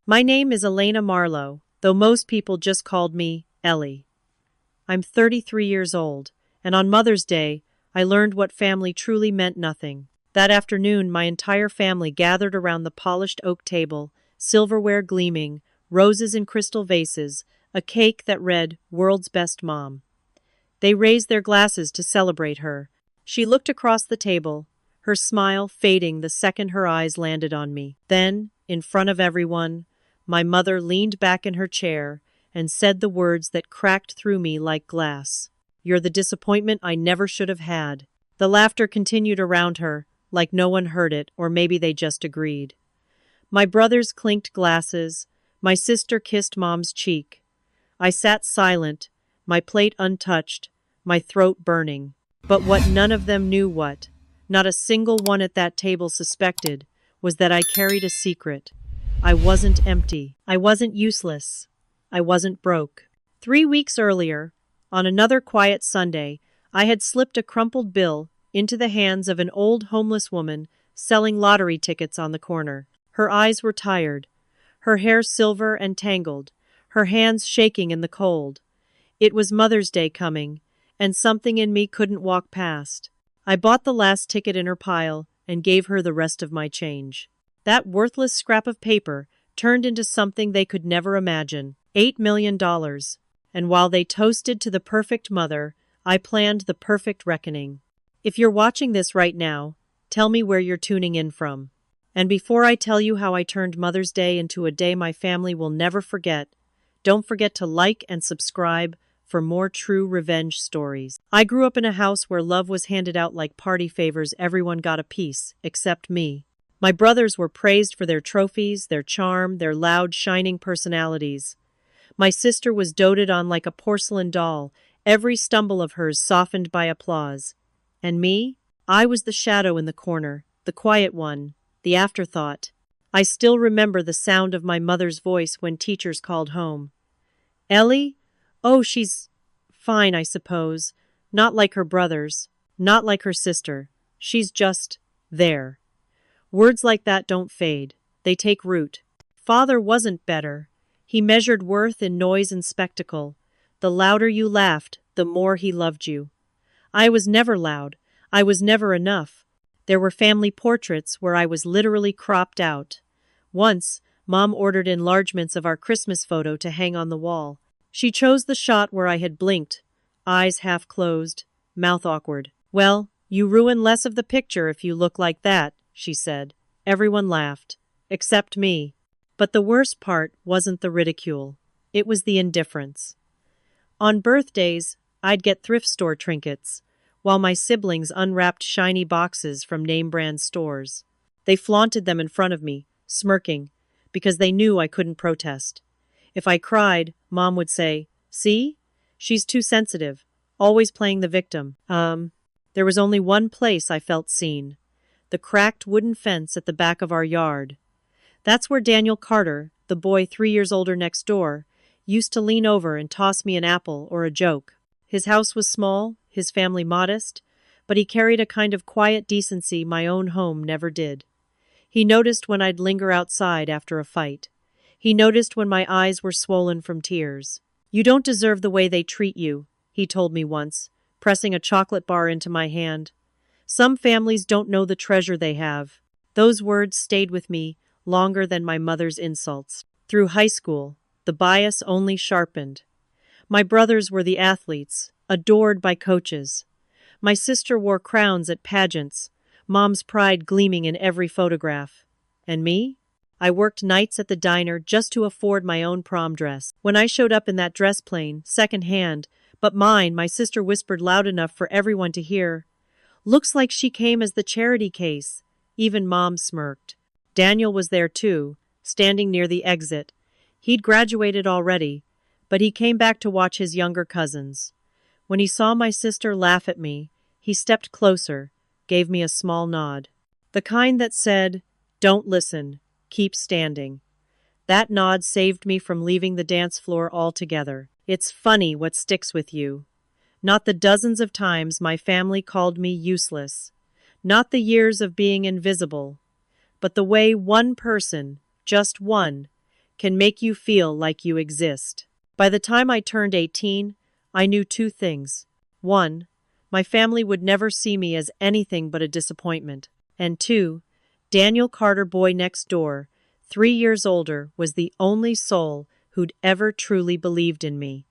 My name is Elena Marlowe, though most people just called me Ellie. I'm 33 years old, and on Mother's Day, I learned what family truly meant nothing. That afternoon, my entire family gathered around the polished oak table, silverware gleaming, roses in crystal vases, a cake that read, "World's Best Mom." They raised their glasses to celebrate her. She looked across the table, her smile fading the second her eyes landed on me. Then, in front of everyone, my mother leaned back in her chair and said the words that cracked through me like glass. "You're the disappointment I never should have had." The laughter continued around her, like no one heard it, or maybe they just agreed. My brothers clinked glasses. My sister kissed Mom's cheek. I sat silent, my plate untouched, my throat burning. But what none of them knew not a single one at that table suspected, was that I carried a secret. I wasn't empty. I wasn't useless. I wasn't broke. 3 weeks earlier, on another quiet Sunday, I had slipped a crumpled bill into the hands of an old homeless woman selling lottery tickets on the corner. Her eyes were tired, her hair silver and tangled, her hands shaking in the cold. It was Mother's Day coming, and something in me couldn't walk past. I bought the last ticket in her pile and gave her the rest of my change. That worthless scrap of paper turned into something they could never imagine, $8 million. And while they toasted to the perfect mother, I planned the perfect reckoning. If you're watching this right now, tell me where you're tuning in from. And before I tell you how I turned Mother's Day into a day my family will never forget, don't forget to like and subscribe for more true revenge stories. I grew up in a house where love was handed out like party favors. Everyone got a piece, except me. My brothers were praised for their trophies, their charm, their loud, shining personalities. My sister was doted on like a porcelain doll, every stumble of hers softened by applause. And me? I was the shadow in the corner, the quiet one, the afterthought. I still remember the sound of my mother's voice when teachers called home. "Ellie? Oh, she's fine, I suppose. Not like her brothers, not like her sister. She's just there." Words like that don't fade. They take root. Father wasn't better. He measured worth in noise and spectacle. The louder you laughed, the more he loved you. I was never loud. I was never enough. There were family portraits where I was literally cropped out. Once, Mom ordered enlargements of our Christmas photo to hang on the wall. She chose the shot where I had blinked, eyes half closed, mouth awkward. "Well, you ruin less of the picture if you look like that," she said. Everyone laughed, except me. But the worst part wasn't the ridicule. It was the indifference. On birthdays, I'd get thrift store trinkets, while my siblings unwrapped shiny boxes from name-brand stores. They flaunted them in front of me, smirking, because they knew I couldn't protest. If I cried, Mom would say, "See? She's too sensitive, always playing the victim." There was only one place I felt seen. The cracked wooden fence at the back of our yard. That's where Daniel Carter, the boy 3 years older next door, used to lean over and toss me an apple or a joke. His house was small, his family modest, but he carried a kind of quiet decency my own home never did. He noticed when I'd linger outside after a fight. He noticed when my eyes were swollen from tears. "You don't deserve the way they treat you," he told me once, pressing a chocolate bar into my hand. "Some families don't know the treasure they have." Those words stayed with me longer than my mother's insults. Through high school, the bias only sharpened. My brothers were the athletes, adored by coaches. My sister wore crowns at pageants, Mom's pride gleaming in every photograph. And me? I worked nights at the diner just to afford my own prom dress. When I showed up in that dress plain, second-hand, but mine, my sister whispered loud enough for everyone to hear, "Looks like she came as the charity case." Even Mom smirked. Daniel was there too, standing near the exit. He'd graduated already, but he came back to watch his younger cousins. When he saw my sister laugh at me, he stepped closer, gave me a small nod. The kind that said, "Don't listen. Keep standing." That nod saved me from leaving the dance floor altogether. It's funny what sticks with you. Not the dozens of times my family called me useless. Not the years of being invisible. But the way one person, just one, can make you feel like you exist. By the time I turned 18, I knew two things. One, my family would never see me as anything but a disappointment. And two, Daniel Carter, boy next door, 3 years older, was the only soul who'd ever truly believed in me.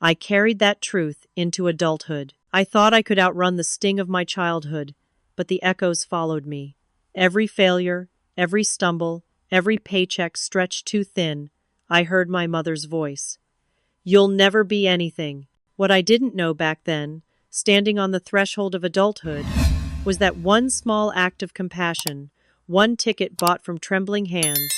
I carried that truth into adulthood. I thought I could outrun the sting of my childhood, but the echoes followed me. Every failure, every stumble, every paycheck stretched too thin, I heard my mother's voice. You'll never be anything. What I didn't know back then, standing on the threshold of adulthood, was that one small act of compassion, one ticket bought from trembling hands,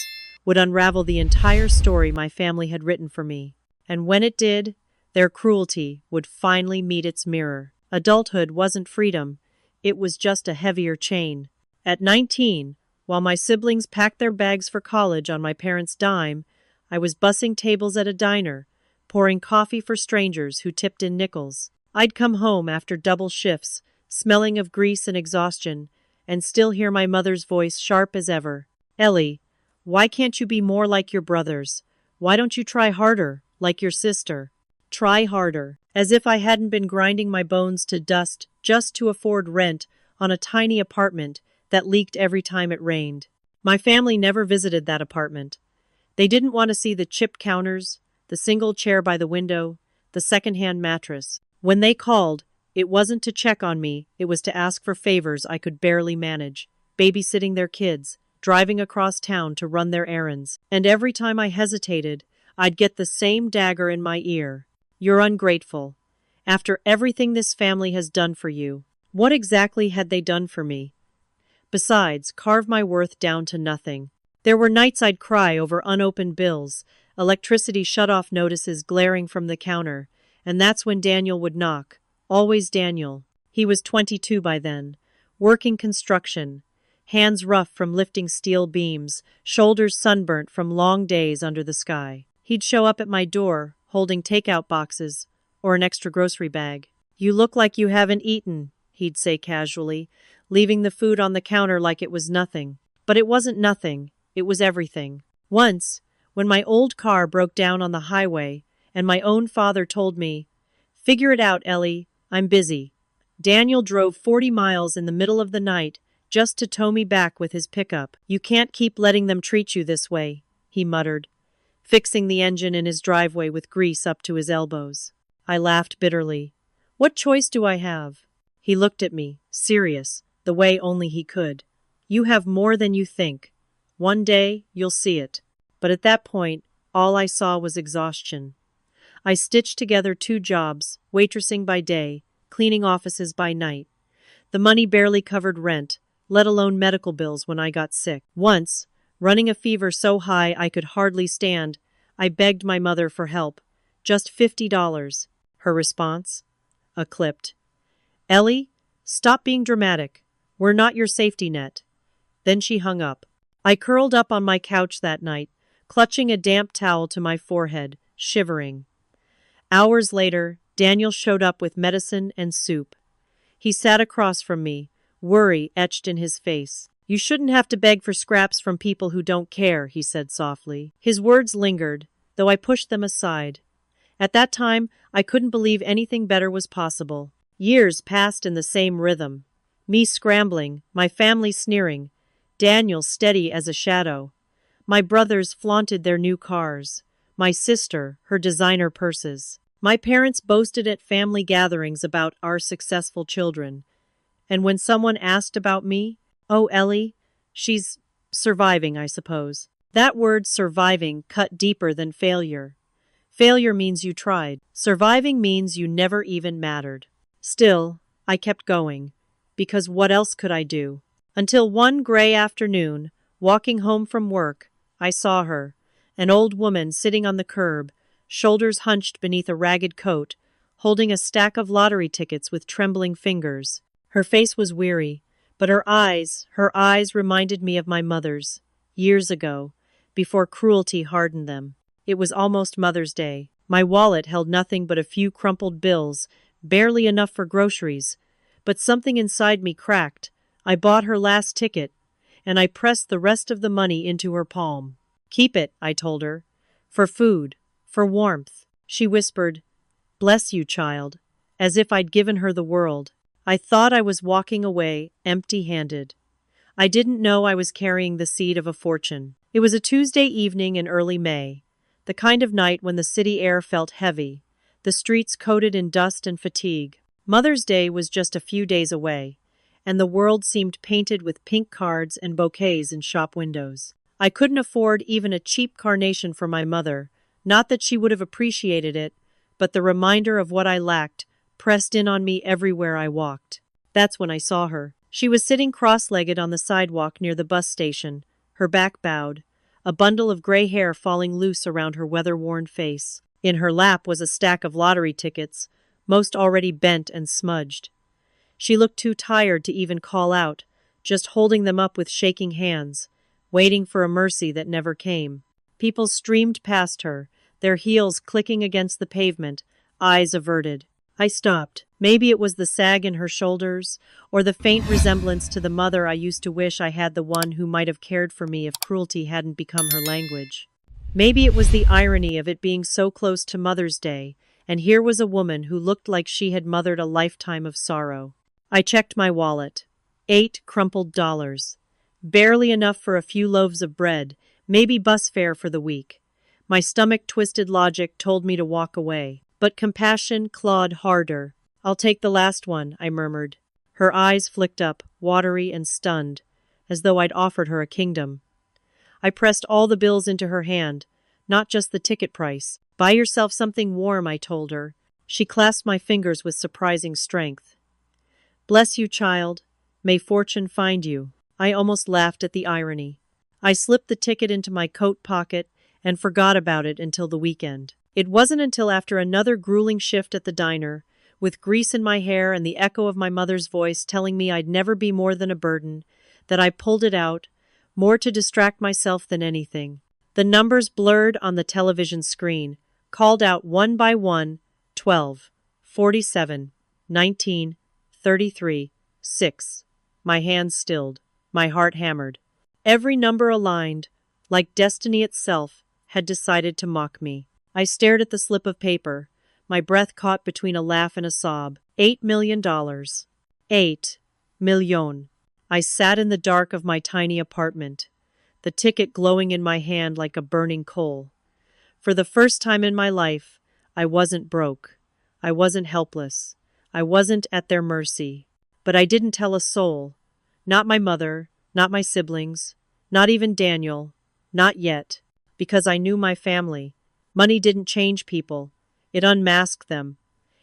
would unravel the entire story my family had written for me. And when it did, their cruelty would finally meet its mirror. Adulthood wasn't freedom, it was just a heavier chain. At 19, while my siblings packed their bags for college on my parents' dime, I was bussing tables at a diner, pouring coffee for strangers who tipped in nickels. I'd come home after double shifts, smelling of grease and exhaustion, and still hear my mother's voice sharp as ever. Ellie, why can't you be more like your brothers? Why don't you try harder, like your sister? Try harder. As if I hadn't been grinding my bones to dust just to afford rent on a tiny apartment that leaked every time it rained. My family never visited that apartment. They didn't want to see the chipped counters, the single chair by the window, the secondhand mattress. When they called, it wasn't to check on me, it was to ask for favors I could barely manage, babysitting their kids, driving across town to run their errands. And every time I hesitated, I'd get the same dagger in my ear. You're ungrateful. After everything this family has done for you, what exactly had they done for me? Besides, carve my worth down to nothing. There were nights I'd cry over unopened bills, electricity shut-off notices glaring from the counter, and that's when Daniel would knock. Always Daniel. He was 22 by then, working construction, hands rough from lifting steel beams, shoulders sunburnt from long days under the sky. He'd show up at my door, holding takeout boxes, or an extra grocery bag. You look like you haven't eaten, he'd say casually, leaving the food on the counter like it was nothing. But it wasn't nothing, it was everything. Once, when my old car broke down on the highway, and my own father told me, "Figure it out, Ellie, I'm busy." Daniel drove 40 miles in the middle of the night just to tow me back with his pickup. "You can't keep letting them treat you this way," he muttered, fixing the engine in his driveway with grease up to his elbows. I laughed bitterly. "What choice do I have?" He looked at me, serious, the way only he could. "You have more than you think. One day, you'll see it." But at that point, all I saw was exhaustion. I stitched together 2 jobs, waitressing by day, cleaning offices by night. The money barely covered rent, let alone medical bills when I got sick. Once, running a fever so high I could hardly stand, I begged my mother for help. Just $50. Her response? A clipped. "Ellie, stop being dramatic. We're not your safety net." Then she hung up. I curled up on my couch that night, clutching a damp towel to my forehead, shivering. Hours later, Daniel showed up with medicine and soup. He sat across from me, worry etched in his face. "You shouldn't have to beg for scraps from people who don't care," he said softly. His words lingered, though I pushed them aside. At that time, I couldn't believe anything better was possible. Years passed in the same rhythm. Me scrambling, my family sneering, Daniel steady as a shadow. My brothers flaunted their new cars. My sister, her designer purses. My parents boasted at family gatherings about our successful children. And when someone asked about me, "Oh, Ellie, she's surviving, I suppose." That word surviving cut deeper than failure. Failure means you tried. Surviving means you never even mattered. Still, I kept going, because what else could I do? Until one gray afternoon, walking home from work, I saw her, an old woman sitting on the curb, shoulders hunched beneath a ragged coat, holding a stack of lottery tickets with trembling fingers. Her face was weary, but her eyes reminded me of my mother's, years ago, before cruelty hardened them. It was almost Mother's Day. My wallet held nothing but a few crumpled bills, barely enough for groceries, but something inside me cracked. I bought her last ticket, and I pressed the rest of the money into her palm. Keep it, I told her. For food. For warmth. She whispered, "Bless you, child," as if I'd given her the world. I thought I was walking away, empty-handed. I didn't know I was carrying the seed of a fortune. It was a Tuesday evening in early May, the kind of night when the city air felt heavy, the streets coated in dust and fatigue. Mother's Day was just a few days away, and the world seemed painted with pink cards and bouquets in shop windows. I couldn't afford even a cheap carnation for my mother, not that she would have appreciated it, but the reminder of what I lacked pressed in on me everywhere I walked. That's when I saw her. She was sitting cross-legged on the sidewalk near the bus station, her back bowed, a bundle of gray hair falling loose around her weather-worn face. In her lap was a stack of lottery tickets, most already bent and smudged. She looked too tired to even call out, just holding them up with shaking hands, waiting for a mercy that never came. People streamed past her, their heels clicking against the pavement, eyes averted. I stopped. Maybe it was the sag in her shoulders, or the faint resemblance to the mother I used to wish I had, the one who might have cared for me if cruelty hadn't become her language. Maybe it was the irony of it being so close to Mother's Day, and here was a woman who looked like she had mothered a lifetime of sorrow. I checked my wallet. 8 crumpled dollars. Barely enough for a few loaves of bread, maybe bus fare for the week. My stomach-twisted logic told me to walk away, but compassion clawed harder. "I'll take the last one," I murmured. Her eyes flicked up, watery and stunned, as though I'd offered her a kingdom. I pressed all the bills into her hand, not just the ticket price. "Buy yourself something warm," I told her. She clasped my fingers with surprising strength. "Bless you, child. May fortune find you." I almost laughed at the irony. I slipped the ticket into my coat pocket and forgot about it until the weekend. It wasn't until after another grueling shift at the diner, with grease in my hair and the echo of my mother's voice telling me I'd never be more than a burden, that I pulled it out, more to distract myself than anything. The numbers blurred on the television screen, called out one by one: 12, 47, 19, 33, 6. My hands stilled. My heart hammered. Every number aligned, like destiny itself, had decided to mock me. I stared at the slip of paper, my breath caught between a laugh and a sob. $8 million. 8 million. I sat in the dark of my tiny apartment, the ticket glowing in my hand like a burning coal. For the first time in my life, I wasn't broke. I wasn't helpless. I wasn't at their mercy. But I didn't tell a soul. Not my mother, not my siblings, not even Daniel, not yet, because I knew my family. Money didn't change people. It unmasked them.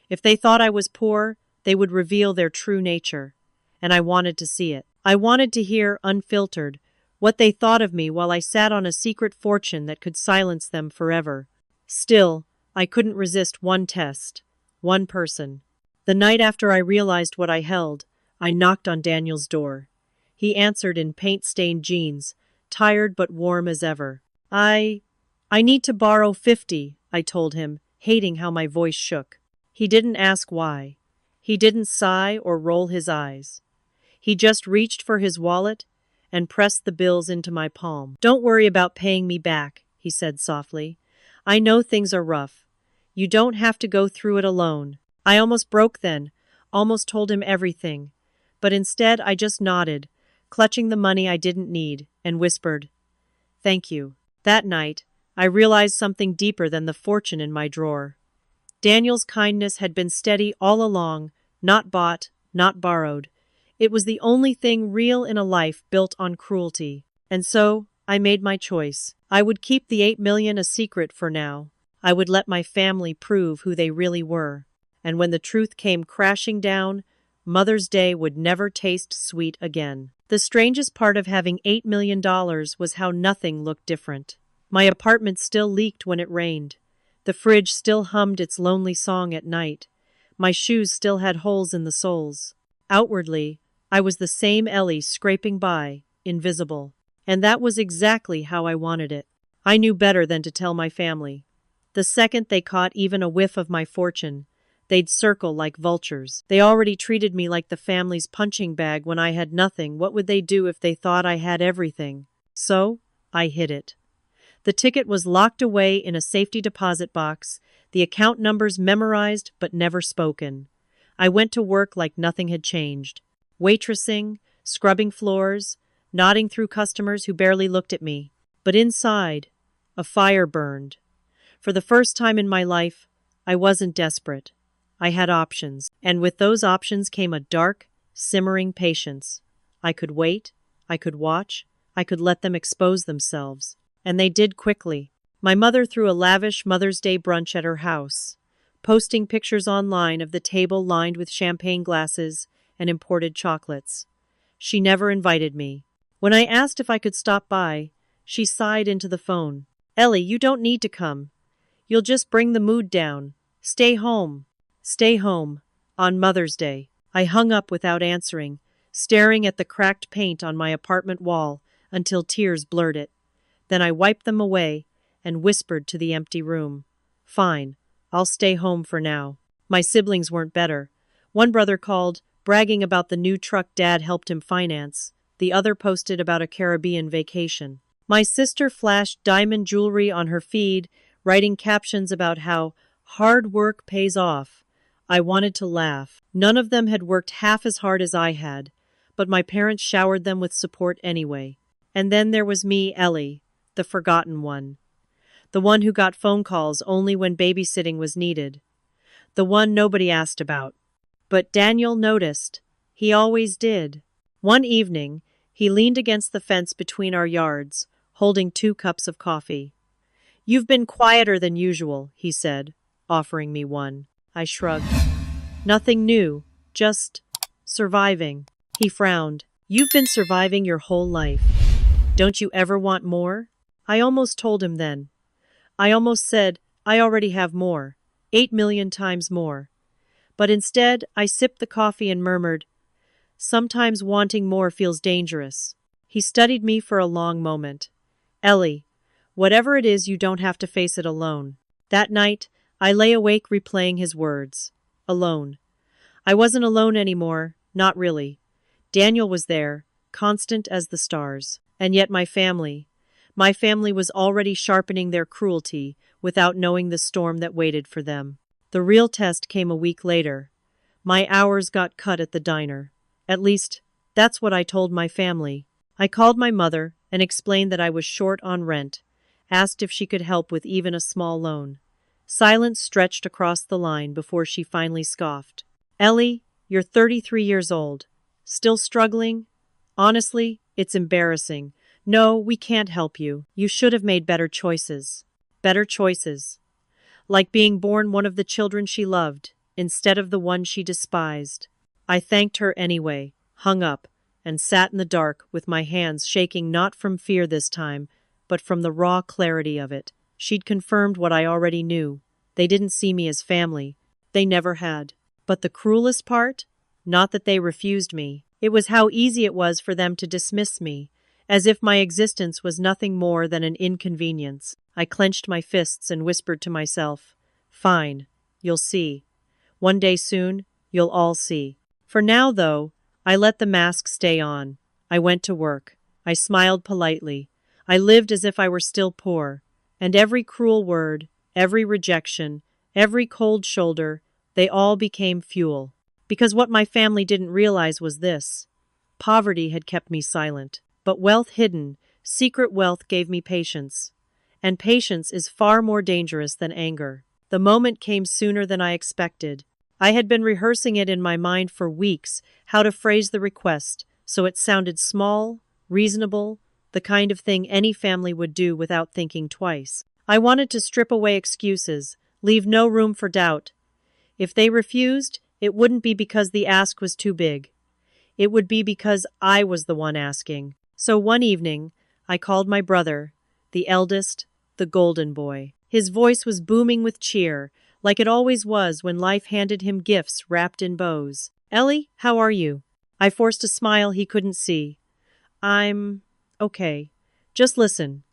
If they thought I was poor, they would reveal their true nature. And I wanted to see it. I wanted to hear, unfiltered, what they thought of me while I sat on a secret fortune that could silence them forever. Still, I couldn't resist one test, one person. The night after I realized what I held, I knocked on Daniel's door. He answered in paint-stained jeans, tired but warm as ever. I need to borrow 50, I told him, hating how my voice shook. He didn't ask why. He didn't sigh or roll his eyes. He just reached for his wallet and pressed the bills into my palm. "Don't worry about paying me back," he said softly. "I know things are rough. You don't have to go through it alone." I almost broke then, almost told him everything. But instead I just nodded, clutching the money I didn't need, and whispered, "Thank you." That night, I realized something deeper than the fortune in my drawer. Daniel's kindness had been steady all along, not bought, not borrowed. It was the only thing real in a life built on cruelty. And so, I made my choice. I would keep the 8 million a secret for now. I would let my family prove who they really were. And when the truth came crashing down, Mother's Day would never taste sweet again. The strangest part of having $8 million was how nothing looked different. My apartment still leaked when it rained. The fridge still hummed its lonely song at night. My shoes still had holes in the soles. Outwardly, I was the same Ellie scraping by, invisible. And that was exactly how I wanted it. I knew better than to tell my family. The second they caught even a whiff of my fortune, they'd circle like vultures. They already treated me like the family's punching bag when I had nothing. What would they do if they thought I had everything? So, I hid it. The ticket was locked away in a safety deposit box, the account numbers memorized but never spoken. I went to work like nothing had changed. Waitressing, scrubbing floors, nodding through customers who barely looked at me. But inside, a fire burned. For the first time in my life, I wasn't desperate. I had options, and with those options came a dark, simmering patience. I could wait, I could watch, I could let them expose themselves. And they did quickly. My mother threw a lavish Mother's Day brunch at her house, posting pictures online of the table lined with champagne glasses and imported chocolates. She never invited me. When I asked if I could stop by, she sighed into the phone. "Ellie, you don't need to come. You'll just bring the mood down. Stay home. Stay home." On Mother's Day, I hung up without answering, staring at the cracked paint on my apartment wall until tears blurred it. Then I wiped them away and whispered to the empty room. "Fine, I'll stay home for now." My siblings weren't better. One brother called, bragging about the new truck Dad helped him finance. The other posted about a Caribbean vacation. My sister flashed diamond jewelry on her feed, writing captions about how hard work pays off. I wanted to laugh. None of them had worked half as hard as I had, but my parents showered them with support anyway. And then there was me, Ellie, the forgotten one. The one who got phone calls only when babysitting was needed. The one nobody asked about. But Daniel noticed. He always did. One evening, he leaned against the fence between our yards, holding 2 cups of coffee. "You've been quieter than usual," he said, offering me one. I shrugged. "Nothing new, just surviving." He frowned. "You've been surviving your whole life. Don't you ever want more?" I almost told him then. I almost said, "I already have more, 8 million times more." But instead, I sipped the coffee and murmured, "Sometimes wanting more feels dangerous." He studied me for a long moment. "Ellie, whatever it is, you don't have to face it alone." That night, I lay awake replaying his words. Alone. I wasn't alone anymore, not really. Daniel was there, constant as the stars. And yet my family was already sharpening their cruelty without knowing the storm that waited for them. The real test came a week later. My hours got cut at the diner. At least, that's what I told my family. I called my mother and explained that I was short on rent, asked if she could help with even a small loan. Silence stretched across the line before she finally scoffed. "Ellie, you're 33 years old. Still struggling? Honestly, it's embarrassing. No, we can't help you. You should have made better choices." Better choices. Like being born one of the children she loved, instead of the one she despised. I thanked her anyway, hung up, and sat in the dark with my hands shaking not from fear this time, but from the raw clarity of it. She'd confirmed what I already knew. They didn't see me as family. They never had. But the cruelest part? Not that they refused me. It was how easy it was for them to dismiss me, as if my existence was nothing more than an inconvenience. I clenched my fists and whispered to myself, "Fine, you'll see. One day soon, you'll all see." For now, though, I let the mask stay on. I went to work. I smiled politely. I lived as if I were still poor. And every cruel word, every rejection, every cold shoulder, they all became fuel. Because what my family didn't realize was this. Poverty had kept me silent. But wealth hidden, secret wealth gave me patience. And patience is far more dangerous than anger. The moment came sooner than I expected. I had been rehearsing it in my mind for weeks, how to phrase the request, so it sounded small, reasonable, the kind of thing any family would do without thinking twice. I wanted to strip away excuses, leave no room for doubt. If they refused, it wouldn't be because the ask was too big. It would be because I was the one asking. So one evening, I called my brother, the eldest, the golden boy. His voice was booming with cheer, like it always was when life handed him gifts wrapped in bows. "Ellie, how are you?" I forced a smile he couldn't see. "I'm okay. Just listen.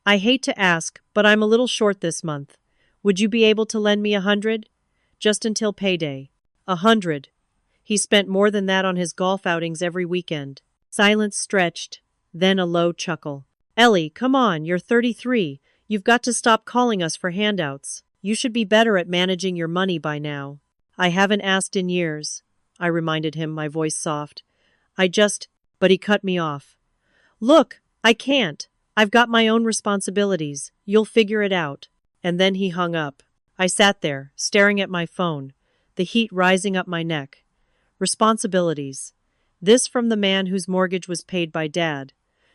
I hate to ask, but I'm a little short this month. Would you be able to lend me 100? Just until payday." 100. He spent more than that on his golf outings every weekend. Silence stretched, then a low chuckle. "Ellie, come on, you're 33. You've got to stop calling us for handouts. You should be better at managing your money by now. I haven't asked in years, I reminded him, my voice soft. But he cut me off. Look, I can't. I've got my own responsibilities. You'll figure it out. And then he hung up. I sat there, staring at my phone, the heat rising up my neck. Responsibilities. This from the man whose mortgage was paid by Dad,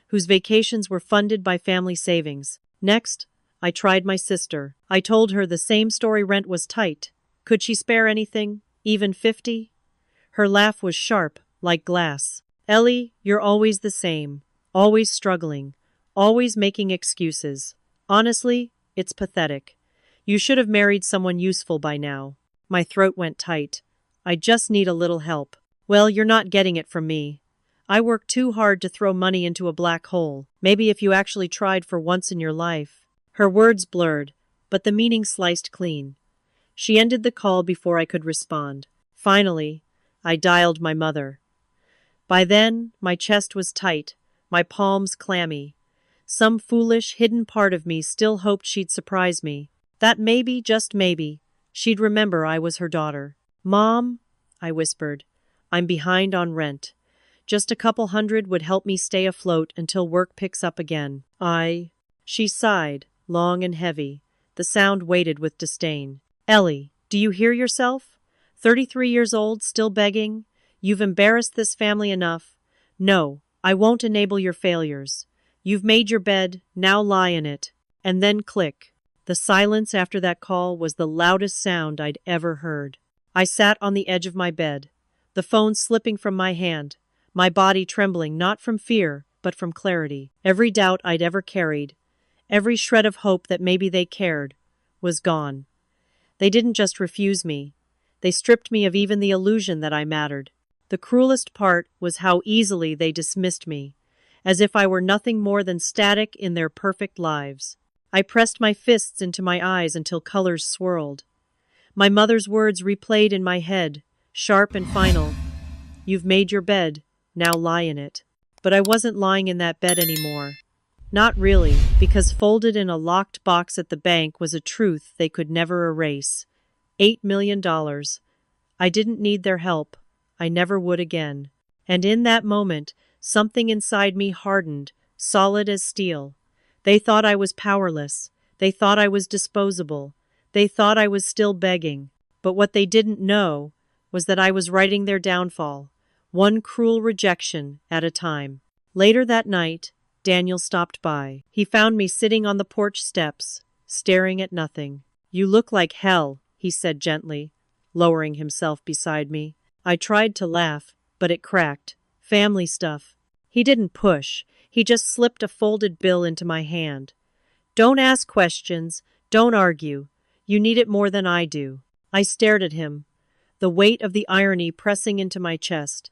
whose vacations were funded by family savings. Next, I tried my sister. I told her the same story: rent was tight. Could she spare anything? Even 50? Her laugh was sharp, like glass. Ellie, you're always the same. Always struggling. Always making excuses. Honestly, it's pathetic. You should have married someone useful by now. My throat went tight. I just need a little help. Well, you're not getting it from me. I work too hard to throw money into a black hole. Maybe if you actually tried for once in your life. Her words blurred, but the meaning sliced clean. She ended the call before I could respond. Finally, I dialed my mother. By then, my chest was tight, my palms clammy. Some foolish, hidden part of me still hoped she'd surprise me. That maybe, just maybe, she'd remember I was her daughter. Mom, I whispered, I'm behind on rent. Just a couple hundred would help me stay afloat until work picks up again. She sighed, long and heavy. The sound weighted with disdain. Ellie, do you hear yourself? 33 years old, still begging? You've embarrassed this family enough. No, I won't enable your failures. You've made your bed, now lie in it. And then click. The silence after that call was the loudest sound I'd ever heard. I sat on the edge of my bed, the phone slipping from my hand, my body trembling not from fear, but from clarity. Every doubt I'd ever carried, every shred of hope that maybe they cared, was gone. They didn't just refuse me. They stripped me of even the illusion that I mattered. The cruelest part was how easily they dismissed me, as if I were nothing more than static in their perfect lives. I pressed my fists into my eyes until colors swirled. My mother's words replayed in my head, sharp and final. You've made your bed, now lie in it. But I wasn't lying in that bed anymore. Not really, because folded in a locked box at the bank was a truth they could never erase. $8 million. I didn't need their help. I never would again. And in that moment, something inside me hardened, solid as steel. They thought I was powerless. They thought I was disposable. They thought I was still begging. But what they didn't know was that I was writing their downfall, one cruel rejection at a time. Later that night, Daniel stopped by. He found me sitting on the porch steps, staring at nothing. You look like hell, he said gently, lowering himself beside me. I tried to laugh, but it cracked. Family stuff. He didn't push. He just slipped a folded bill into my hand. Don't ask questions. Don't argue. You need it more than I do. I stared at him, the weight of the irony pressing into my chest.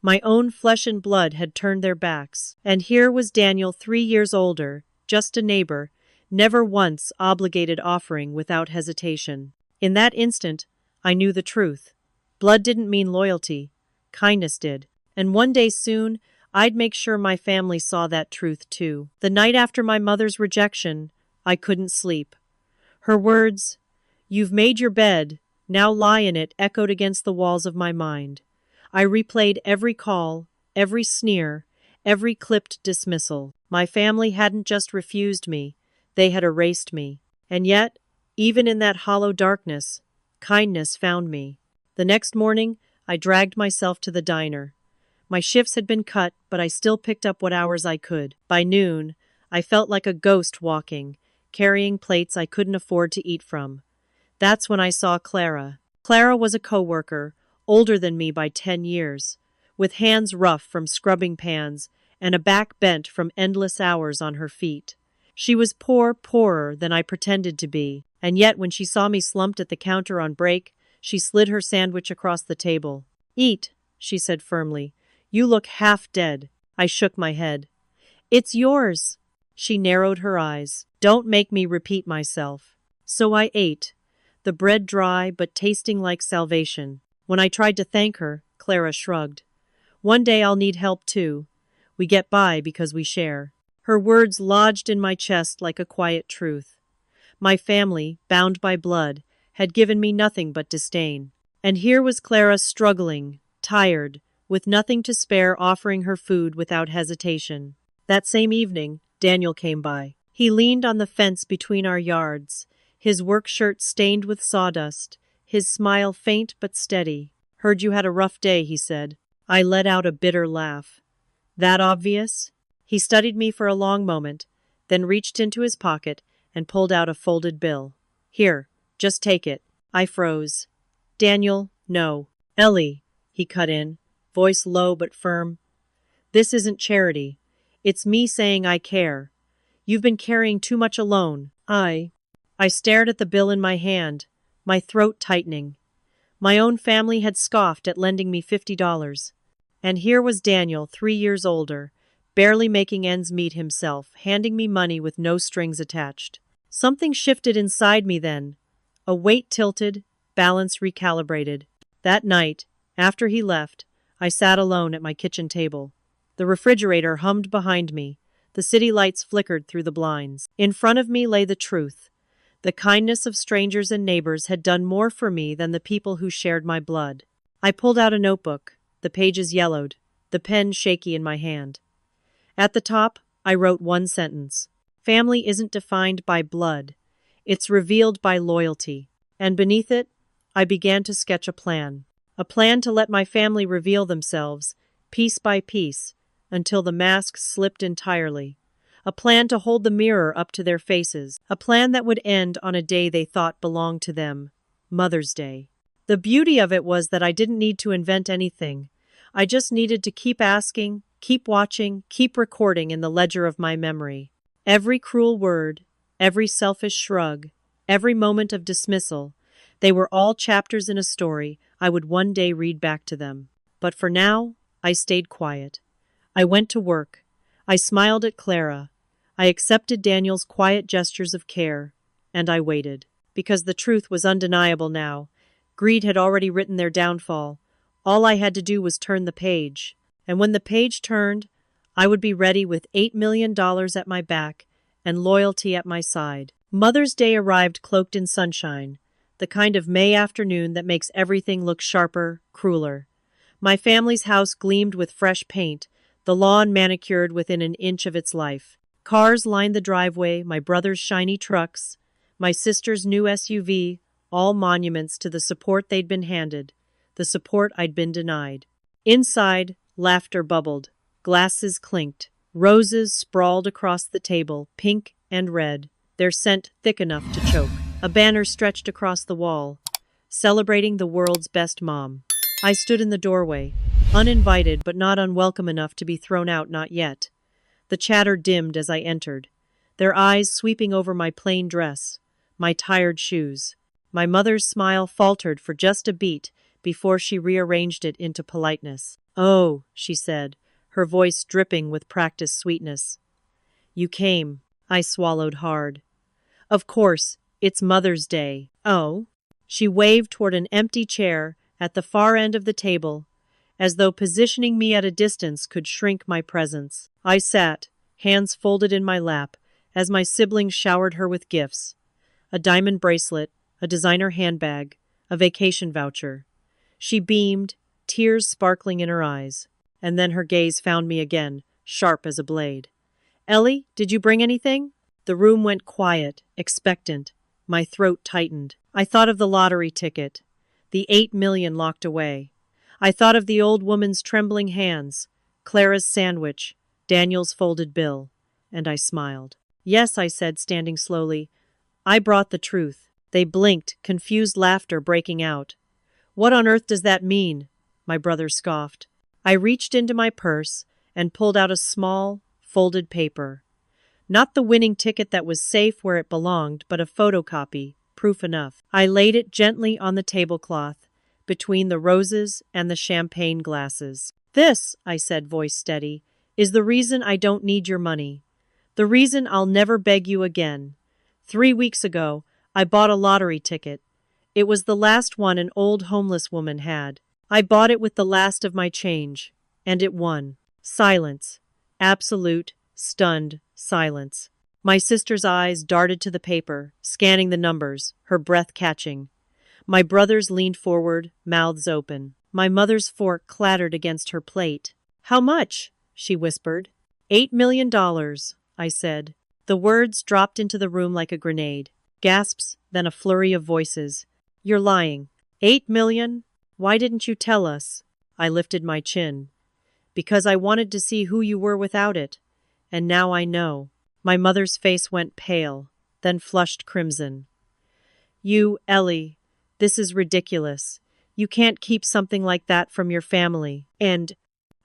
My own flesh and blood had turned their backs, and here was Daniel, 3 years older, just a neighbor, never once obligated, offering without hesitation. In that instant, I knew the truth. Blood didn't mean loyalty. Kindness did. And one day soon, I'd make sure my family saw that truth too. The night after my mother's rejection, I couldn't sleep. Her words, "You've made your bed, now lie in it," echoed against the walls of my mind. I replayed every call, every sneer, every clipped dismissal. My family hadn't just refused me, they had erased me. And yet, even in that hollow darkness, kindness found me. The next morning, I dragged myself to the diner. My shifts had been cut, but I still picked up what hours I could. By noon, I felt like a ghost walking, carrying plates I couldn't afford to eat from. That's when I saw Clara. Clara was a coworker, older than me by 10 years, with hands rough from scrubbing pans and a back bent from endless hours on her feet. She was poorer than I pretended to be, and yet when she saw me slumped at the counter on break, she slid her sandwich across the table. "Eat," she said firmly. "You look half dead." I shook my head. "It's yours." She narrowed her eyes. "Don't make me repeat myself." So I ate, the bread dry but tasting like salvation. When I tried to thank her, Clara shrugged. "One day I'll need help too. We get by because we share." Her words lodged in my chest like a quiet truth. My family, bound by blood, had given me nothing but disdain. And here was Clara struggling, tired, with nothing to spare, offering her food without hesitation. That same evening, Daniel came by. He leaned on the fence between our yards, his work shirt stained with sawdust, his smile faint but steady. "Heard you had a rough day," he said. I let out a bitter laugh. "That obvious?" He studied me for a long moment, then reached into his pocket and pulled out a folded bill. "Here, just take it." I froze. "Daniel, no." "Ellie," he cut in, voice low but firm. "This isn't charity. It's me saying I care. You've been carrying too much alone." I stared at the bill in my hand, my throat tightening. My own family had scoffed at lending me $50. And here was Daniel, 3 years older, barely making ends meet himself, handing me money with no strings attached. Something shifted inside me then. A weight tilted, balance recalibrated. That night, after he left, I sat alone at my kitchen table. The refrigerator hummed behind me. The city lights flickered through the blinds. In front of me lay the truth. The kindness of strangers and neighbors had done more for me than the people who shared my blood. I pulled out a notebook, the pages yellowed, the pen shaky in my hand. At the top, I wrote one sentence. Family isn't defined by blood. It's revealed by loyalty. And beneath it, I began to sketch a plan. A plan to let my family reveal themselves, piece by piece, until the masks slipped entirely. A plan to hold the mirror up to their faces. A plan that would end on a day they thought belonged to them, Mother's Day. The beauty of it was that I didn't need to invent anything. I just needed to keep asking, keep watching, keep recording in the ledger of my memory. Every cruel word, every selfish shrug, every moment of dismissal, they were all chapters in a story I would one day read back to them. But for now, I stayed quiet. I went to work. I smiled at Clara. I accepted Daniel's quiet gestures of care, and I waited. Because the truth was undeniable now. Greed had already written their downfall. All I had to do was turn the page. And when the page turned, I would be ready with $8 million at my back and loyalty at my side. Mother's Day arrived cloaked in sunshine, the kind of May afternoon that makes everything look sharper, crueler. My family's house gleamed with fresh paint, the lawn manicured within an inch of its life. Cars lined the driveway, my brother's shiny trucks, my sister's new SUV, all monuments to the support they'd been handed, the support I'd been denied. Inside, laughter bubbled, glasses clinked, roses sprawled across the table, pink and red, their scent thick enough to choke. A banner stretched across the wall, celebrating the world's best mom. I stood in the doorway, uninvited but not unwelcome enough to be thrown out, not yet. The chatter dimmed as I entered, their eyes sweeping over my plain dress, my tired shoes. My mother's smile faltered for just a beat before she rearranged it into politeness. "Oh," she said, her voice dripping with practiced sweetness. "You came." I swallowed hard. "Of course, it's Mother's Day." "Oh?" She waved toward an empty chair at the far end of the table, as though positioning me at a distance could shrink my presence. I sat, hands folded in my lap, as my siblings showered her with gifts. A diamond bracelet, a designer handbag, a vacation voucher. She beamed, tears sparkling in her eyes, and then her gaze found me again, sharp as a blade. "Ellie, did you bring anything?" The room went quiet, expectant. My throat tightened. I thought of the lottery ticket, the 8 million locked away. I thought of the old woman's trembling hands, Clara's sandwich, Daniel's folded bill, and I smiled. "Yes," I said, standing slowly. "I brought the truth." They blinked, confused laughter breaking out. "What on earth does that mean?" my brother scoffed. I reached into my purse and pulled out a small, folded paper. Not the winning ticket that was safe where it belonged, but a photocopy, proof enough. I laid it gently on the tablecloth, between the roses and the champagne glasses. "This," I said, voice steady, "is the reason I don't need your money. The reason I'll never beg you again. 3 weeks ago, I bought a lottery ticket. It was the last one an old homeless woman had. I bought it with the last of my change, and it won." Silence. Absolute, stunned Silence. My sister's eyes darted to the paper, scanning the numbers, her breath catching. My brothers leaned forward, mouths open. My mother's fork clattered against her plate. "How much?" she whispered. $8 million, I said. The words dropped into the room like a grenade. Gasps, then a flurry of voices. "You're lying. 8 million? Why didn't you tell us?" I lifted my chin. "Because I wanted to see who you were without it. And now I know." My mother's face went pale, then flushed crimson. Ellie, this is ridiculous. You can't keep something like that from your family." And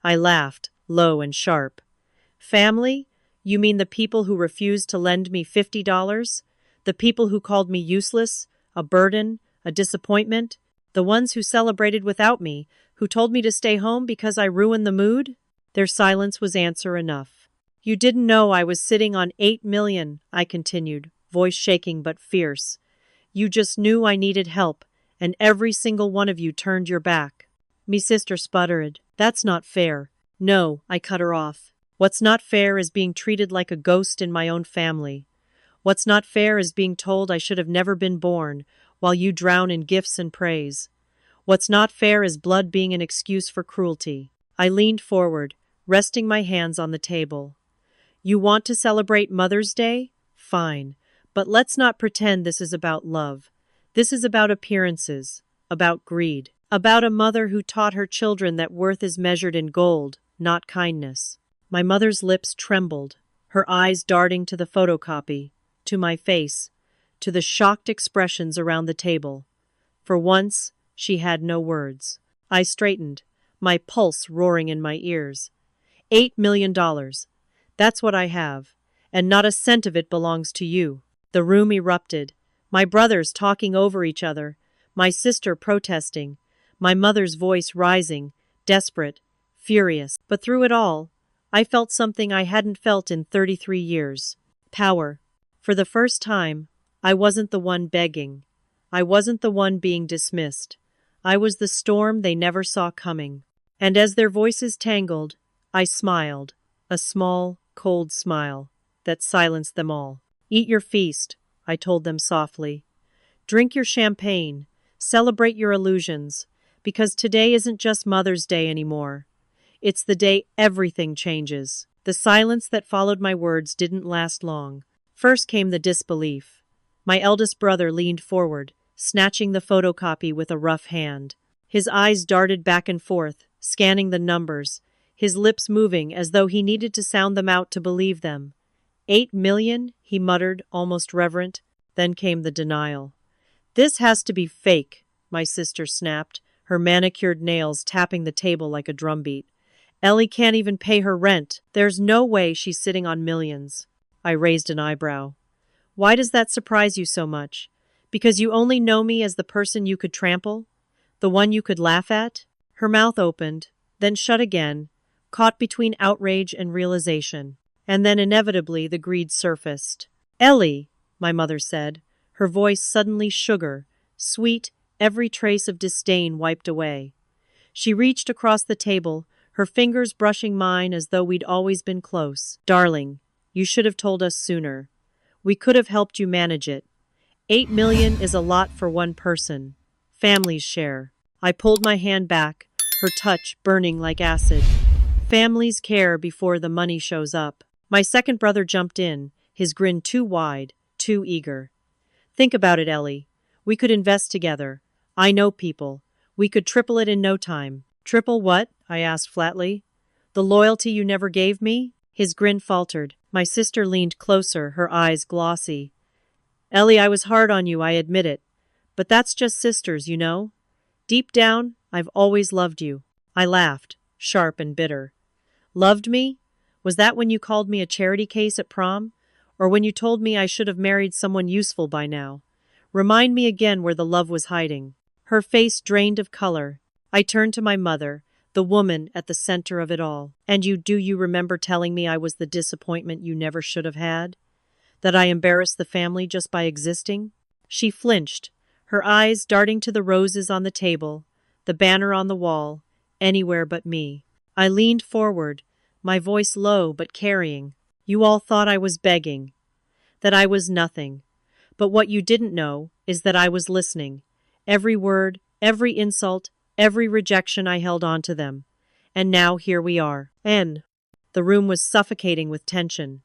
I laughed, low and sharp. "Family? You mean the people who refused to lend me $50? The people who called me useless, a burden, a disappointment? The ones who celebrated without me, who told me to stay home because I ruined the mood?" Their silence was answer enough. "You didn't know I was sitting on 8 million, I continued, voice shaking but fierce. "You just knew I needed help, and every single one of you turned your back." Me sister sputtered. "That's not fair." "No," I cut her off. "What's not fair is being treated like a ghost in my own family. What's not fair is being told I should have never been born, while you drown in gifts and praise. What's not fair is blood being an excuse for cruelty." I leaned forward, resting my hands on the table. "You want to celebrate Mother's Day? Fine. But let's not pretend this is about love. This is about appearances, about greed, about a mother who taught her children that worth is measured in gold, not kindness." My mother's lips trembled, her eyes darting to the photocopy, to my face, to the shocked expressions around the table. For once, she had no words. I straightened, my pulse roaring in my ears. $8 million. That's what I have, and not a cent of it belongs to you. The room erupted, my brothers talking over each other, my sister protesting, my mother's voice rising, desperate, furious. But through it all, I felt something I hadn't felt in 33 years. Power. For the first time, I wasn't the one begging. I wasn't the one being dismissed. I was the storm they never saw coming. And as their voices tangled, I smiled, a small, cold smile that silenced them all. "Eat your feast," I told them softly. "Drink your champagne, celebrate your illusions, because today isn't just Mother's Day anymore. It's the day everything changes." The silence that followed my words didn't last long. First came the disbelief. My eldest brother leaned forward, snatching the photocopy with a rough hand. His eyes darted back and forth, scanning the numbers, his lips moving as though he needed to sound them out to believe them. 8 million, he muttered, almost reverent. Then came the denial. "This has to be fake," my sister snapped, her manicured nails tapping the table like a drumbeat. "Ellie can't even pay her rent. There's no way she's sitting on millions." I raised an eyebrow. "Why does that surprise you so much? Because you only know me as the person you could trample? The one you could laugh at?" Her mouth opened, then shut again, caught between outrage and realization. And then inevitably the greed surfaced. "Ellie," my mother said, her voice suddenly sugar, sweet, every trace of disdain wiped away. She reached across the table, her fingers brushing mine as though we'd always been close. "Darling, you should have told us sooner. We could have helped you manage it. 8 million is a lot for one person. Families share." I pulled my hand back, her touch burning like acid. "Families care before the money shows up." My second brother jumped in, his grin too wide, too eager. "Think about it, Ellie. We could invest together. I know people. We could triple it in no time." "Triple what?" I asked flatly. "The loyalty you never gave me?" His grin faltered. My sister leaned closer, her eyes glossy. "Ellie, I was hard on you, I admit it. But that's just sisters, you know. Deep down, I've always loved you." I laughed, sharp and bitter. "Loved me? Was that when you called me a charity case at prom? Or when you told me I should have married someone useful by now? Remind me again where the love was hiding." Her face drained of color. I turned to my mother, the woman at the center of it all. "And you remember telling me I was the disappointment you never should have had? That I embarrassed the family just by existing?" She flinched, her eyes darting to the roses on the table, the banner on the wall, anywhere but me. I leaned forward, my voice low but carrying. You all thought I was begging, that I was nothing. But what you didn't know is that I was listening. Every word, every insult, every rejection I held on to them. And now here we are. The room was suffocating with tension.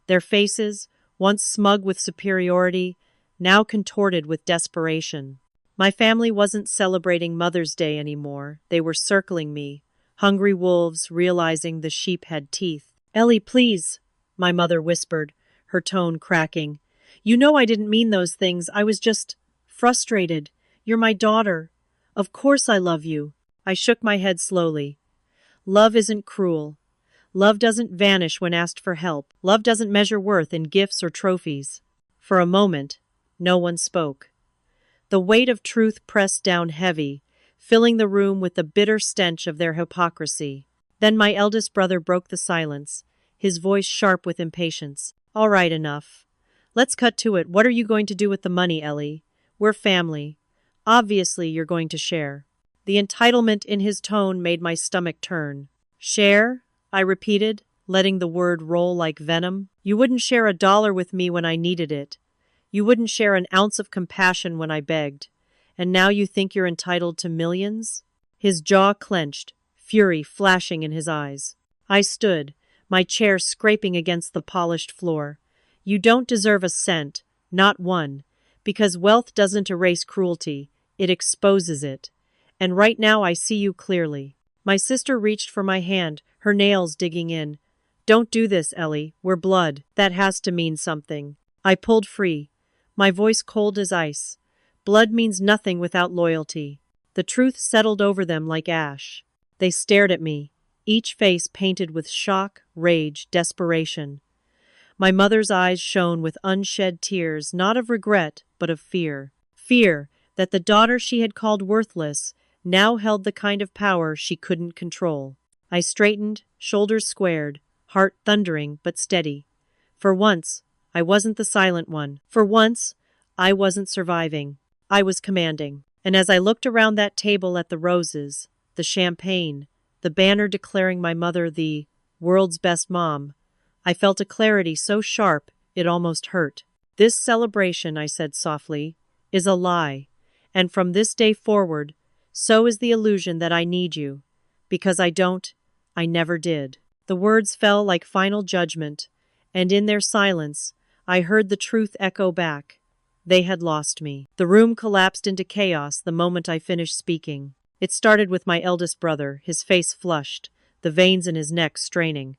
Their faces, once smug with superiority, now contorted with desperation. My family wasn't celebrating Mother's Day anymore. They were circling me, hungry wolves realizing the sheep had teeth. Ellie, please, my mother whispered, her tone cracking. You know I didn't mean those things. I was just frustrated. You're my daughter. Of course I love you. I shook my head slowly. Love isn't cruel. Love doesn't vanish when asked for help. Love doesn't measure worth in gifts or trophies. For a moment, no one spoke. The weight of truth pressed down heavy, filling the room with the bitter stench of their hypocrisy. Then my eldest brother broke the silence, his voice sharp with impatience. All right, enough. Let's cut to it. What are you going to do with the money, Ellie? We're family. Obviously, you're going to share. The entitlement in his tone made my stomach turn. Share? I repeated, letting the word roll like venom. You wouldn't share $1 with me when I needed it. You wouldn't share an ounce of compassion when I begged. And now you think you're entitled to millions? His jaw clenched, fury flashing in his eyes. I stood, my chair scraping against the polished floor. You don't deserve a cent, not one, because wealth doesn't erase cruelty, it exposes it. And right now I see you clearly. My sister reached for my hand, her nails digging in. Don't do this, Ellie, we're blood. That has to mean something. I pulled free, my voice cold as ice. Blood means nothing without loyalty. The truth settled over them like ash. They stared at me, each face painted with shock, rage, desperation. My mother's eyes shone with unshed tears, not of regret, but of fear. Fear that the daughter she had called worthless now held the kind of power she couldn't control. I straightened, shoulders squared, heart thundering but steady. For once, I wasn't the silent one. For once, I wasn't surviving. I was commanding. And as I looked around that table at the roses, the champagne, the banner declaring my mother the world's best mom, I felt a clarity so sharp it almost hurt. This celebration, I said softly, is a lie. And from this day forward, so is the illusion that I need you. Because I don't, I never did. The words fell like final judgment, and in their silence, I heard the truth echo back. They had lost me. The room collapsed into chaos the moment I finished speaking. It started with my eldest brother, his face flushed, the veins in his neck straining.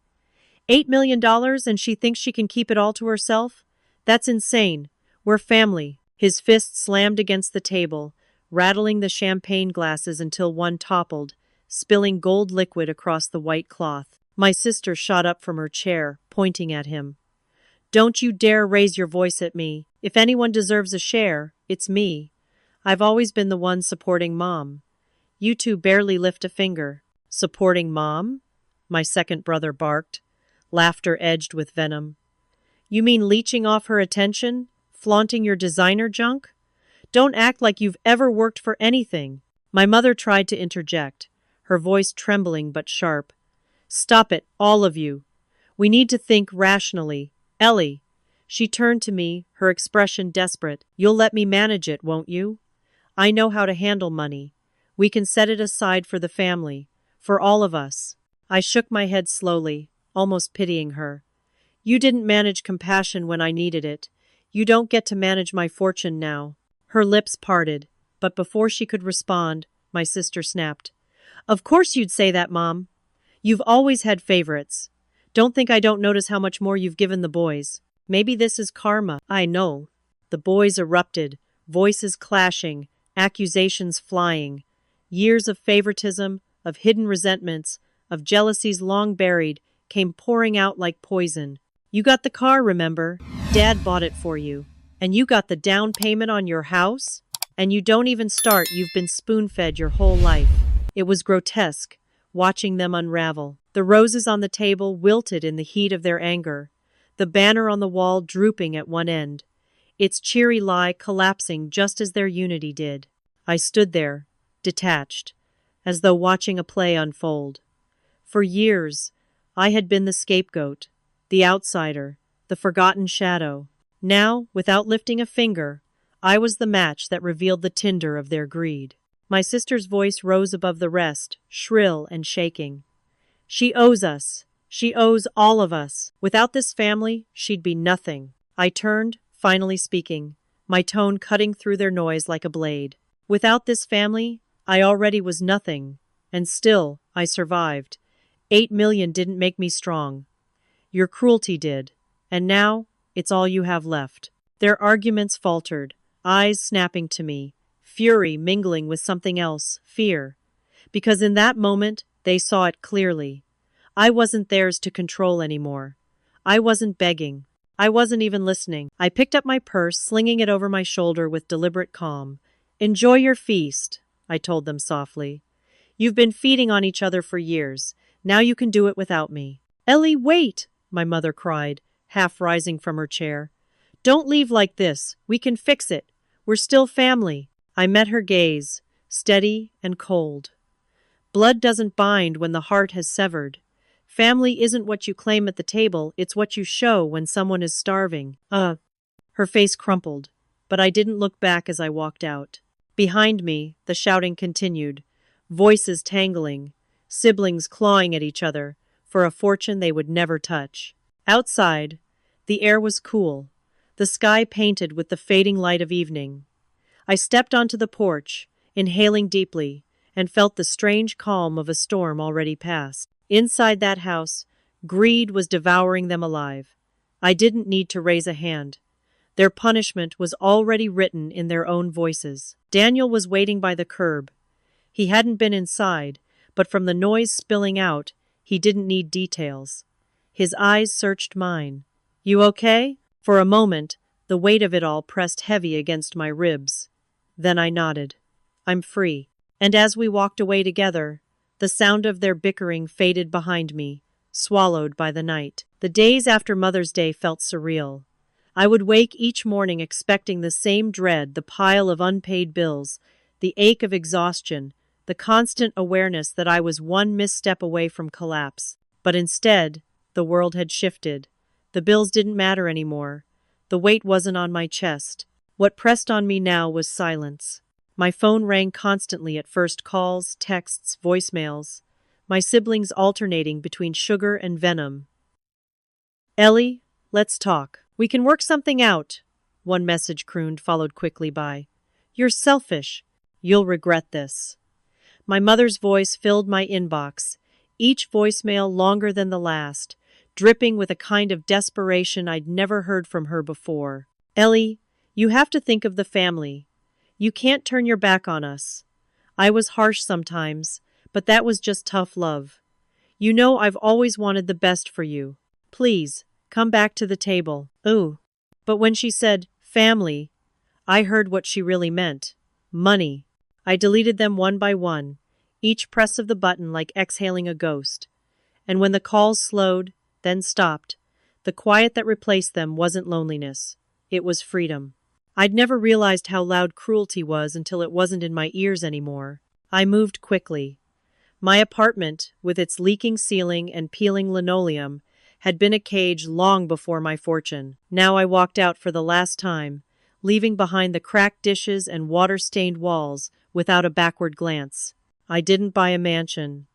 $8 million and she thinks she can keep it all to herself? That's insane. We're family. His fist slammed against the table, rattling the champagne glasses until one toppled, spilling gold liquid across the white cloth. My sister shot up from her chair, pointing at him. Don't you dare raise your voice at me. If anyone deserves a share, it's me. I've always been the one supporting Mom. You two barely lift a finger. Supporting Mom? My second brother barked, laughter edged with venom. You mean leeching off her attention? Flaunting your designer junk? Don't act like you've ever worked for anything. My mother tried to interject, her voice trembling but sharp. Stop it, all of you. We need to think rationally. Ellie. She turned to me, her expression desperate. You'll let me manage it, won't you? I know how to handle money. We can set it aside for the family, for all of us. I shook my head slowly, almost pitying her. You didn't manage compassion when I needed it. You don't get to manage my fortune now. Her lips parted, but before she could respond, my sister snapped. Of course you'd say that, Mom. You've always had favorites. Don't think I don't notice how much more you've given the boys. Maybe this is karma. I know. The boys erupted, voices clashing, accusations flying. Years of favoritism, of hidden resentments, of jealousies long buried, came pouring out like poison. You got the car, remember? Dad bought it for you. And you got the down payment on your house? And you don't even start, you've been spoon-fed your whole life. It was grotesque, watching them unravel. The roses on the table wilted in the heat of their anger, the banner on the wall drooping at one end, its cheery lie collapsing just as their unity did. I stood there, detached, as though watching a play unfold. For years, I had been the scapegoat, the outsider, the forgotten shadow. Now, without lifting a finger, I was the match that revealed the tinder of their greed. My sister's voice rose above the rest, shrill and shaking. She owes us. She owes all of us. Without this family, she'd be nothing. I turned, finally speaking, my tone cutting through their noise like a blade. Without this family, I already was nothing. And still, I survived. 8 million didn't make me strong. Your cruelty did. And now, it's all you have left. Their arguments faltered, eyes snapping to me, fury mingling with something else, fear. Because in that moment, they saw it clearly. I wasn't theirs to control anymore. I wasn't begging. I wasn't even listening. I picked up my purse, slinging it over my shoulder with deliberate calm. Enjoy your feast, I told them softly. You've been feeding on each other for years. Now you can do it without me. Ellie, wait, my mother cried, half rising from her chair. Don't leave like this. We can fix it. We're still family. I met her gaze, steady and cold. Blood doesn't bind when the heart has severed. Family isn't what you claim at the table, it's what you show when someone is starving. Her face crumpled, but I didn't look back as I walked out. Behind me, the shouting continued, voices tangling, siblings clawing at each other for a fortune they would never touch. Outside, the air was cool, the sky painted with the fading light of evening. I stepped onto the porch, inhaling deeply, and felt the strange calm of a storm already past. Inside that house, greed was devouring them alive. I didn't need to raise a hand. Their punishment was already written in their own voices. Daniel was waiting by the curb. He hadn't been inside, but from the noise spilling out, he didn't need details. His eyes searched mine. You okay? For a moment, the weight of it all pressed heavy against my ribs. Then I nodded. I'm free. And as we walked away together, the sound of their bickering faded behind me, swallowed by the night. The days after Mother's Day felt surreal. I would wake each morning expecting the same dread, the pile of unpaid bills, the ache of exhaustion, the constant awareness that I was one misstep away from collapse. But instead, the world had shifted. The bills didn't matter anymore. The weight wasn't on my chest. What pressed on me now was silence. My phone rang constantly at first, calls, texts, voicemails. My siblings alternating between sugar and venom. Ellie, let's talk. We can work something out. One message crooned, followed quickly by, You're selfish. You'll regret this. My mother's voice filled my inbox, each voicemail longer than the last, dripping with a kind of desperation I'd never heard from her before. Ellie, you have to think of the family. You can't turn your back on us. I was harsh sometimes, but that was just tough love. You know I've always wanted the best for you. Please, come back to the table. Ooh. But when she said, family, I heard what she really meant. Money. I deleted them one by one, each press of the button like exhaling a ghost. And when the calls slowed, then stopped, the quiet that replaced them wasn't loneliness. It was freedom. I'd never realized how loud cruelty was until it wasn't in my ears anymore. I moved quickly. My apartment, with its leaking ceiling and peeling linoleum, had been a cage long before my fortune. Now I walked out for the last time, leaving behind the cracked dishes and water-stained walls without a backward glance. I didn't buy a mansion.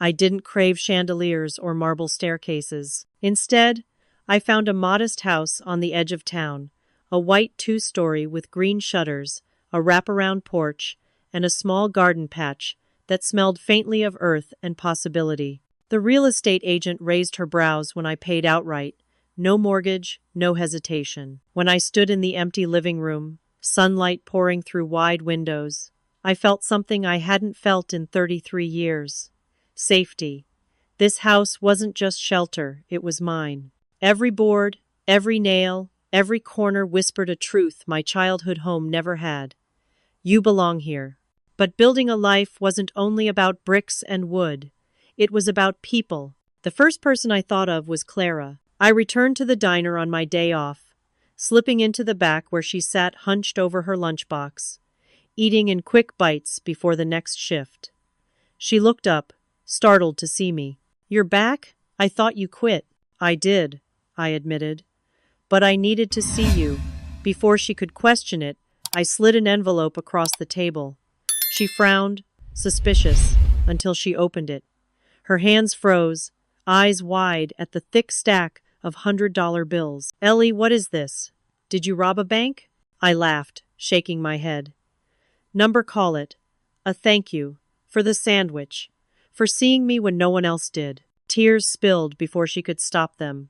I didn't crave chandeliers or marble staircases. Instead, I found a modest house on the edge of town, a white 2-story with green shutters, a wraparound porch, and a small garden patch that smelled faintly of earth and possibility. The real estate agent raised her brows when I paid outright. No mortgage, no hesitation. When I stood in the empty living room, sunlight pouring through wide windows, I felt something I hadn't felt in 33 years. Safety. This house wasn't just shelter, it was mine. Every board, every nail, every corner whispered a truth my childhood home never had. You belong here. But building a life wasn't only about bricks and wood. It was about people. The first person I thought of was Clara. I returned to the diner on my day off, slipping into the back where she sat hunched over her lunchbox, eating in quick bites before the next shift. She looked up, startled to see me. You're back? I thought you quit. I did. I admitted. But I needed to see you. Before she could question it, I slid an envelope across the table. She frowned, suspicious, until she opened it. Her hands froze, eyes wide at the thick stack of $100 bills. Ellie, what is this? Did you rob a bank? I laughed, shaking my head. Number call it. A thank you. For the sandwich. For seeing me when no one else did. Tears spilled before she could stop them.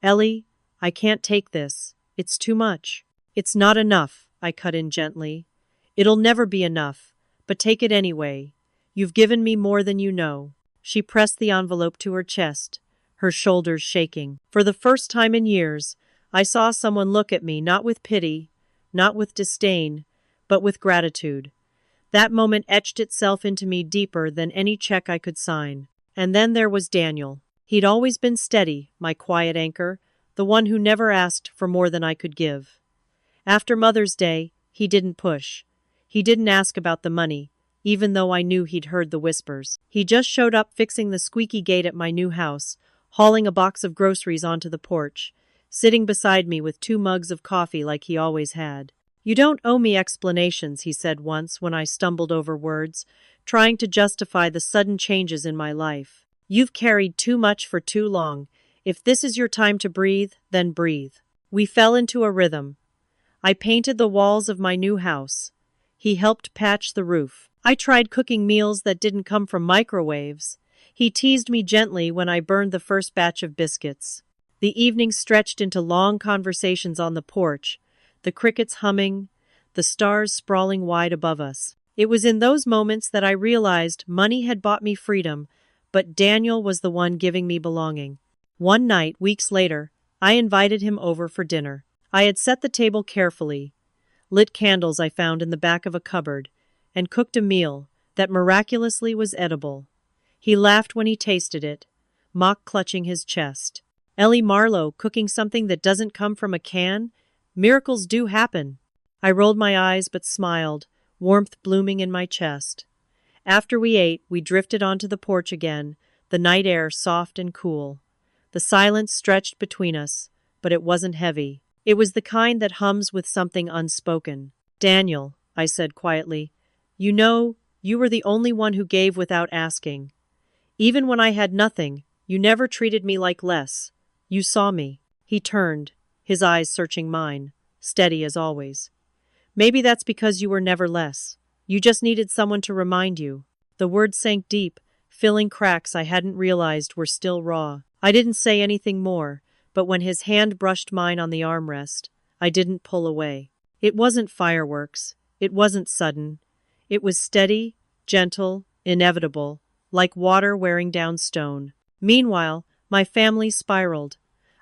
Ellie, I can't take this. It's too much. It's not enough, I cut in gently. It'll never be enough, but take it anyway. You've given me more than you know. She pressed the envelope to her chest, her shoulders shaking. For the first time in years, I saw someone look at me not with pity, not with disdain, but with gratitude. That moment etched itself into me deeper than any check I could sign. And then there was Daniel. He'd always been steady, my quiet anchor, the one who never asked for more than I could give. After Mother's Day, he didn't push. He didn't ask about the money, even though I knew he'd heard the whispers. He just showed up fixing the squeaky gate at my new house, hauling a box of groceries onto the porch, sitting beside me with 2 mugs of coffee like he always had. You don't owe me explanations, he said once when I stumbled over words, trying to justify the sudden changes in my life. You've carried too much for too long. If this is your time to breathe, then breathe. We fell into a rhythm. I painted the walls of my new house. He helped patch the roof. I tried cooking meals that didn't come from microwaves. He teased me gently when I burned the first batch of biscuits. The evening stretched into long conversations on the porch, the crickets humming, the stars sprawling wide above us. It was in those moments that I realized money had bought me freedom, but Daniel was the one giving me belonging. One night, weeks later, I invited him over for dinner. I had set the table carefully, lit candles I found in the back of a cupboard, and cooked a meal that miraculously was edible. He laughed when he tasted it, mock clutching his chest. Ellie Marlowe cooking something that doesn't come from a can? Miracles do happen. I rolled my eyes but smiled, warmth blooming in my chest. After we ate, we drifted onto the porch again, the night air soft and cool. The silence stretched between us, but it wasn't heavy. It was the kind that hums with something unspoken. Daniel, I said quietly, you know, you were the only one who gave without asking. Even when I had nothing, you never treated me like less. You saw me. He turned, his eyes searching mine, steady as always. Maybe that's because you were never less. You just needed someone to remind you. The words sank deep, filling cracks I hadn't realized were still raw. I didn't say anything more, but when his hand brushed mine on the armrest, I didn't pull away. It wasn't fireworks. It wasn't sudden. It was steady, gentle, inevitable, like water wearing down stone. Meanwhile, my family spiraled.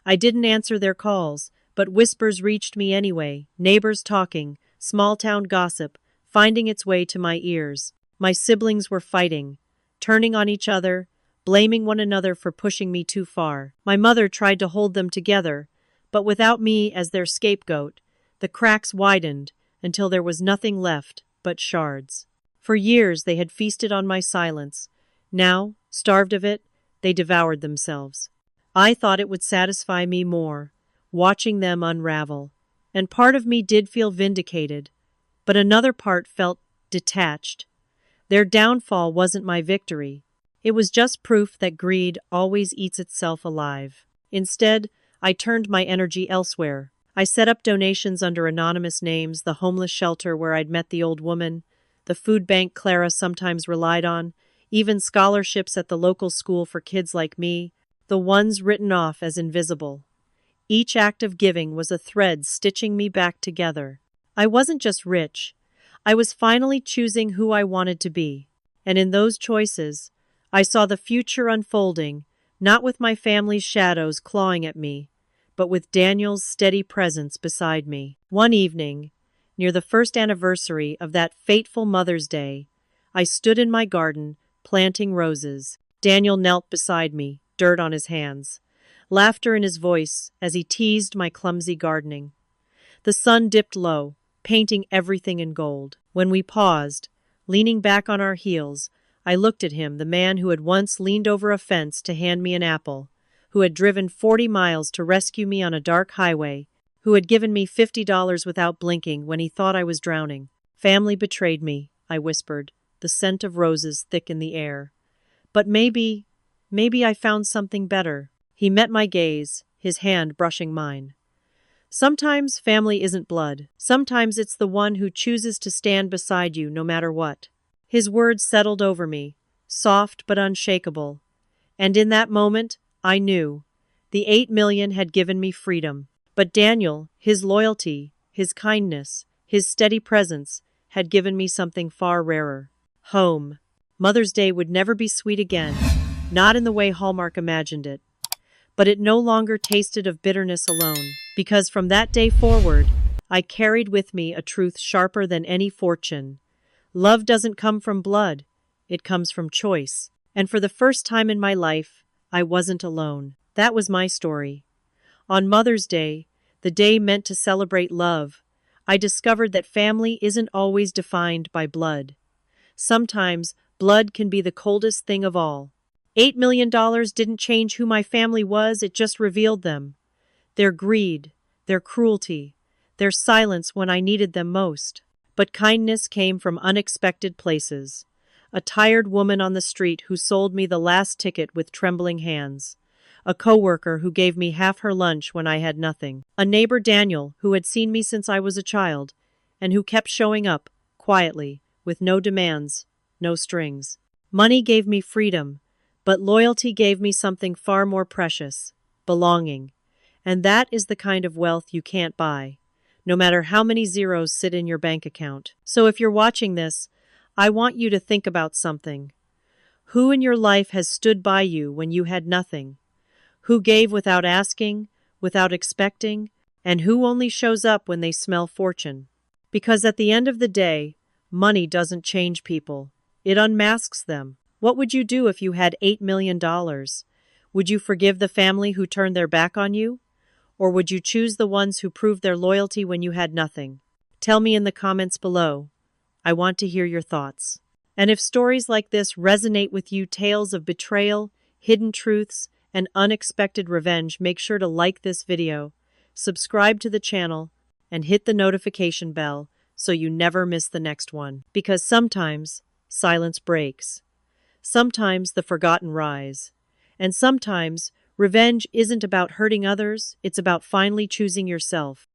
I didn't answer their calls, but whispers reached me anyway, neighbors talking, small-town gossip, finding its way to my ears. My siblings were fighting, turning on each other, blaming one another for pushing me too far. My mother tried to hold them together, but without me as their scapegoat, the cracks widened until there was nothing left but shards. For years they had feasted on my silence. Now, starved of it, they devoured themselves. I thought it would satisfy me more, watching them unravel, and part of me did feel vindicated, but another part felt detached. Their downfall wasn't my victory. It was just proof that greed always eats itself alive. Instead, I turned my energy elsewhere. I set up donations under anonymous names, the homeless shelter where I'd met the old woman, the food bank Clara sometimes relied on, even scholarships at the local school for kids like me, the ones written off as invisible. Each act of giving was a thread stitching me back together. I wasn't just rich. I was finally choosing who I wanted to be. And in those choices, I saw the future unfolding, not with my family's shadows clawing at me, but with Daniel's steady presence beside me. One evening, near the first anniversary of that fateful Mother's Day, I stood in my garden, planting roses. Daniel knelt beside me, dirt on his hands, laughter in his voice as he teased my clumsy gardening. The sun dipped low, painting everything in gold. When we paused, leaning back on our heels, I looked at him, the man who had once leaned over a fence to hand me an apple, who had driven 40 miles to rescue me on a dark highway, who had given me $50 without blinking when he thought I was drowning. Family betrayed me, I whispered, the scent of roses thick in the air. But maybe I found something better. He met my gaze, his hand brushing mine. Sometimes family isn't blood. Sometimes it's the one who chooses to stand beside you no matter what. His words settled over me, soft but unshakable. And in that moment, I knew. The 8 million had given me freedom. But Daniel, his loyalty, his kindness, his steady presence, had given me something far rarer. Home. Mother's Day would never be sweet again, not in the way Hallmark imagined it. But it no longer tasted of bitterness alone, because from that day forward, I carried with me a truth sharper than any fortune. Love doesn't come from blood, it comes from choice. And for the first time in my life, I wasn't alone. That was my story. On Mother's Day, the day meant to celebrate love, I discovered that family isn't always defined by blood. Sometimes, blood can be the coldest thing of all. $8 million didn't change who my family was, it just revealed them. Their greed, their cruelty, their silence when I needed them most. But kindness came from unexpected places. A tired woman on the street who sold me the last ticket with trembling hands. A coworker who gave me half her lunch when I had nothing. A neighbor, Daniel, who had seen me since I was a child, and who kept showing up, quietly, with no demands, no strings. Money gave me freedom, but loyalty gave me something far more precious, belonging. And that is the kind of wealth you can't buy, no matter how many zeros sit in your bank account. So if you're watching this, I want you to think about something. Who in your life has stood by you when you had nothing? Who gave without asking, without expecting, and who only shows up when they smell fortune? Because at the end of the day, money doesn't change people. It unmasks them. What would you do if you had $8 million? Would you forgive the family who turned their back on you? Or would you choose the ones who proved their loyalty when you had nothing? Tell me in the comments below. I want to hear your thoughts. And if stories like this resonate with you, tales of betrayal, hidden truths, and unexpected revenge, make sure to like this video, subscribe to the channel, and hit the notification bell so you never miss the next one. Because sometimes silence breaks. Sometimes the forgotten rise. And sometimes revenge isn't about hurting others, it's about finally choosing yourself.